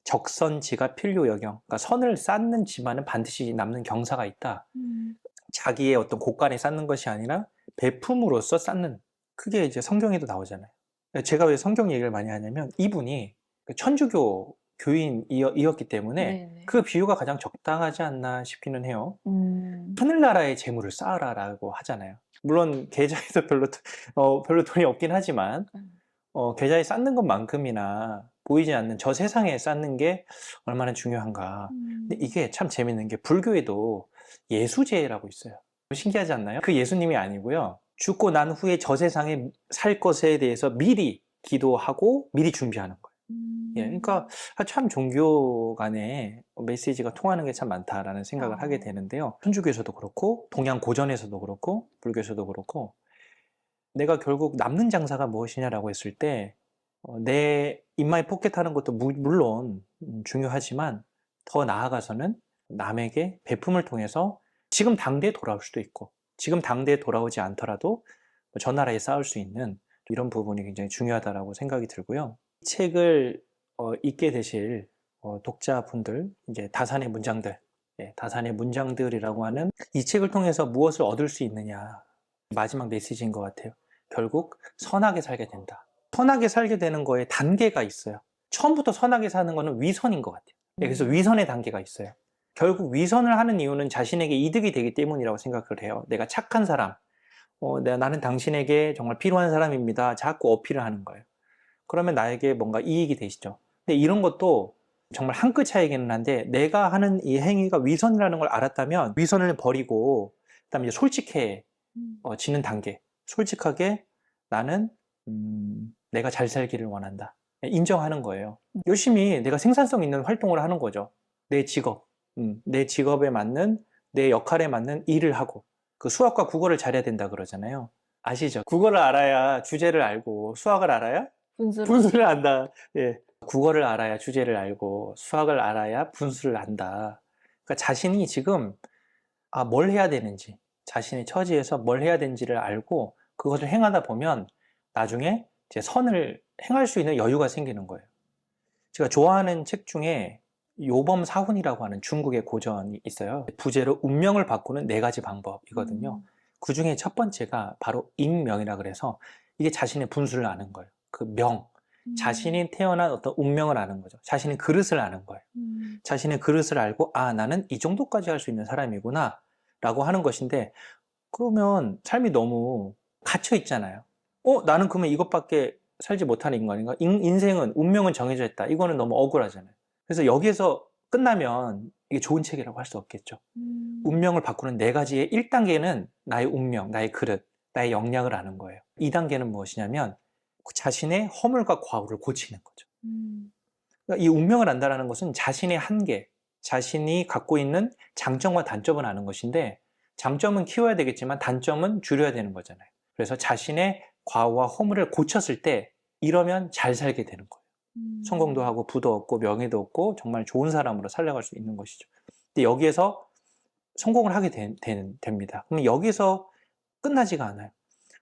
적선지가 필요여경. 그러니까 선을 쌓는 지만은 반드시 남는 경사가 있다. 자기의 어떤 곳간에 쌓는 것이 아니라 베품으로써 쌓는. 그게 이제 성경에도 나오잖아요. 제가 왜 성경 얘기를 많이 하냐면 이분이 천주교 교인이었기 때문에 네네. 그 비유가 가장 적당하지 않나 싶기는 해요. 하늘나라의 재물을 쌓아라라고 하잖아요. 물론 계좌에서 별로 돈이 없긴 하지만 계좌에 쌓는 것만큼이나 보이지 않는 저 세상에 쌓는 게 얼마나 중요한가. 근데 이게 참 재밌는 게 불교에도 예수제라고 있어요. 신기하지 않나요? 그 예수님이 아니고요. 죽고 난 후에 저 세상에 살 것에 대해서 미리 기도하고 미리 준비하는 거예요. 예, 그러니까 참 종교 간에 메시지가 통하는 게 참 많다라는 생각을 하게 되는데요. 천주교에서도 그렇고 동양 고전에서도 그렇고 불교에서도 그렇고 내가 결국 남는 장사가 무엇이냐라고 했을 때 내 인마이 포켓하는 것도 물론 중요하지만 더 나아가서는 남에게 베품을 통해서 지금 당대에 돌아올 수도 있고 지금 당대에 돌아오지 않더라도 저 나라에 쌓을 수 있는 이런 부분이 굉장히 중요하다고 생각이 들고요. 이 책을 읽게 되실 독자분들, 이제 다산의 문장들, 다산의 문장들이라고 하는 이 책을 통해서 무엇을 얻을 수 있느냐. 마지막 메시지인 것 같아요. 결국 선하게 살게 된다. 선하게 살게 되는 거에 단계가 있어요. 처음부터 선하게 사는 거는 위선인 것 같아요. 그래서 위선의 단계가 있어요. 결국 위선을 하는 이유는 자신에게 이득이 되기 때문이라고 생각을 해요. 내가 착한 사람, 나는 당신에게 정말 필요한 사람입니다. 자꾸 어필을 하는 거예요. 그러면 나에게 뭔가 이익이 되시죠. 근데 이런 것도 정말 한 끗 차이기는 한데, 내가 하는 이 행위가 위선이라는 걸 알았다면 위선을 버리고 그다음에 이제 솔직해지는 단계. 솔직하게 나는 내가 잘 살기를 원한다. 인정하는 거예요. 열심히 내가 생산성 있는 활동을 하는 거죠. 내 직업, 내 직업에 맞는, 내 역할에 맞는 일을 하고. 그 수학과 국어를 잘해야 된다 그러잖아요. 아시죠? 국어를 알아야 주제를 알고, 수학을 알아야 분수를 안다. 예. 국어를 알아야 주제를 알고, 수학을 알아야 분수를 안다. 그러니까 자신이 지금 뭘 해야 되는지, 자신의 처지에서 뭘 해야 되는지를 알고 그것을 행하다 보면 나중에 이제 선을 행할 수 있는 여유가 생기는 거예요. 제가 좋아하는 책 중에 요범 사훈이라고 하는 중국의 고전이 있어요. 부제로 운명을 바꾸는 4가지 방법이거든요. 그 중에 첫 번째가 바로 인명이라 그래서 이게 자신의 분수를 아는 거예요. 그 명, 자신이 태어난 어떤 운명을 아는 거죠. 자신의 그릇을 아는 거예요. 자신의 그릇을 알고 나는 이 정도까지 할 수 있는 사람이구나 라고 하는 것인데, 그러면 삶이 너무 갇혀 있잖아요. 나는 그러면 이것밖에 살지 못하는 인간인가? 인생은, 운명은 정해져 있다. 이거는 너무 억울하잖아요. 그래서 여기에서 끝나면 이게 좋은 책이라고 할 수 없겠죠. 운명을 바꾸는 4가지의 1단계는 나의 운명, 나의 그릇, 나의 역량을 아는 거예요. 2단계는 무엇이냐면 자신의 허물과 과오를 고치는 거죠. 그러니까 이 운명을 안다는 것은 자신의 한계, 자신이 갖고 있는 장점과 단점을 아는 것인데, 장점은 키워야 되겠지만 단점은 줄여야 되는 거잖아요. 그래서 자신의 과오와 허물을 고쳤을 때 이러면 잘 살게 되는 거예요. 성공도 하고 부도 얻고 명예도 얻고 정말 좋은 사람으로 살아갈 수 있는 것이죠. 근데 여기에서 성공을 하게 됩니다. 그러면 여기서 끝나지가 않아요.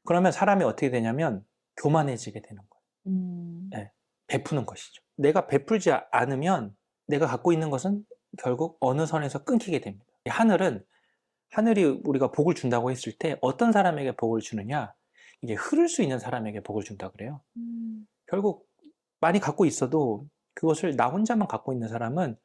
그러면 사람이 어떻게 되냐면 교만해지게 되는 거예요. 네, 베푸는 것이죠. 내가 베풀지 않으면 내가 갖고 있는 것은 결국 어느 선에서 끊기게 됩니다. 하늘이 우리가 복을 준다고 했을 때 어떤 사람에게 복을 주느냐, 이게 흐를 수 있는 사람에게 복을 준다 그래요. 결국 많이 갖고 있어도 그것을 나 혼자만 갖고 있는 사람은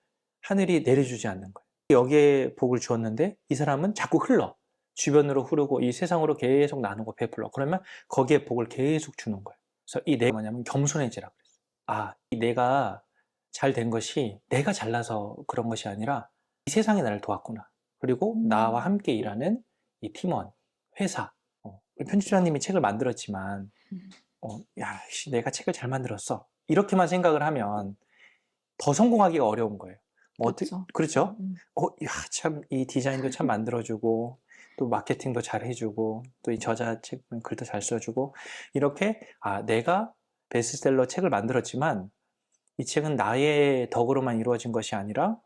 하늘이 내려주지 않는 거예요. 여기에 복을 주었는데 이 사람은 자꾸 흘러, 주변으로 흐르고 이 세상으로 계속 나누고 베풀러. 그러면 거기에 복을 계속 주는 거예요. 그래서 이 내가 뭐냐면 겸손해지라 그랬어요. 이 내가 잘 된 것이 내가 잘나서 그런 것이 아니라 이 세상이 나를 도왔구나. 그리고 나와 함께 일하는 이 팀원, 회사, 편집자님이 책을 만들었지만 내가 책을 잘 만들었어, 이렇게만 생각을 하면 더 성공하기가 어려운 거예요. 그렇죠? 참 이 디자인도 참 만들어주고 또 마케팅도 잘 해주고 또 이 저자책 글도 잘 써주고, 이렇게 내가 베스트셀러 책을 만들었지만 이 책은 나의 덕으로만 이루어진 것이 아니라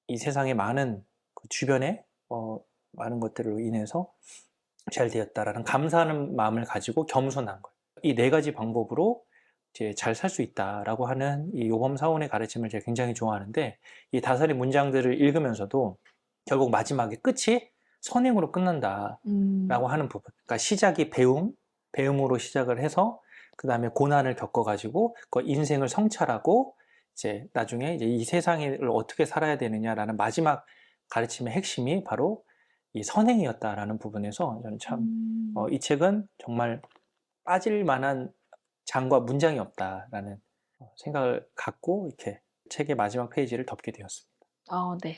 이 세상의 많은 그 주변에 많은 것들로 인해서 잘 되었다라는 감사하는 마음을 가지고 겸손한 거예요. 이 4가지 방법으로 이제 잘 살 수 있다라고 하는 이 요범 사원의 가르침을 제가 굉장히 좋아하는데, 이 다산의 문장들을 읽으면서도 결국 마지막에 끝이 선행으로 끝난다라고 하는 부분. 그러니까 시작이 배움으로 시작을 해서 그 다음에 고난을 겪어가지고 그 인생을 성찰하고 이제 나중에 이제 이 세상을 어떻게 살아야 되느냐라는 마지막 가르침의 핵심이 바로 이 선행이었다라는 부분에서 저는 참 이 책은 정말 빠질 만한 장과 문장이 없다라는 생각을 갖고 이렇게 책의 마지막 페이지를 덮게 되었습니다. 네.